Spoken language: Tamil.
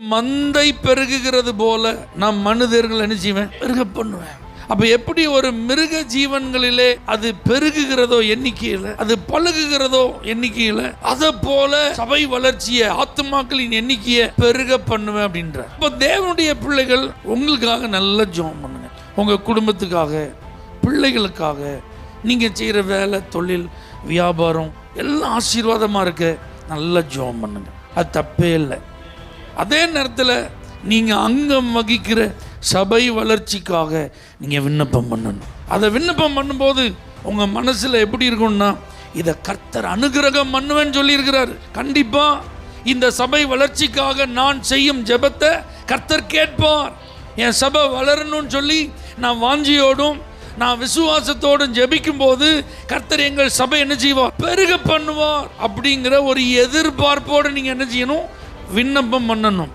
மந்தை பெருகுகிறது போல நான் மனிதர்கள் என்ன செய்வேன், பெருக பண்ணுவேன். அப்ப எப்படி ஒரு மிருக ஜீவன்களிலே அது பெருகுகிறதோ எண்ணிக்கையில, அது பழகுகிறதோ எண்ணிக்கையில, அதை போல சபை வளர்ச்சியை, ஆத்துமாக்களின் எண்ணிக்கையை பெருக பண்ணுவேன் அப்படின்ற. இப்ப தேவனுடைய பிள்ளைகள் உங்களுக்காக நல்லா ஜெபம் பண்ணுங்க. உங்க குடும்பத்துக்காக, பிள்ளைகளுக்காக, நீங்க செய்யற வேலை, தொழில், வியாபாரம் எல்லாம் ஆசீர்வாதமா இருக்க நல்லா ஜெபம் பண்ணுங்க. அது தப்பே இல்லை. அதே நேரத்தில் நீங்கள் அங்கம் வகிக்கிற சபை வளர்ச்சிக்காக நீங்கள் விண்ணப்பம் பண்ணணும். அதை விண்ணப்பம் பண்ணும்போது உங்கள் மனசில் எப்படி இருக்கும்னா, இதை கர்த்தர் அனுகிரகம் பண்ணுவேன்னு சொல்லியிருக்கிறார். கண்டிப்பாக இந்த சபை வளர்ச்சிக்காக நான் செய்யும் ஜெபத்தை கர்த்தர் கேட்பார். என் சபை வளரணும்னு சொல்லி நான் வாஞ்சியோடும் நான் விசுவாசத்தோடும் ஜெபிக்கும் போது கர்த்தர் எங்கள் சபை என்ன செய்வார், பெருக பண்ணுவார் அப்படிங்கிற ஒரு எதிர்பார்ப்போடு நீங்கள் என்ன செய்யணும், விண்ணப்பம் பண்ணணும்.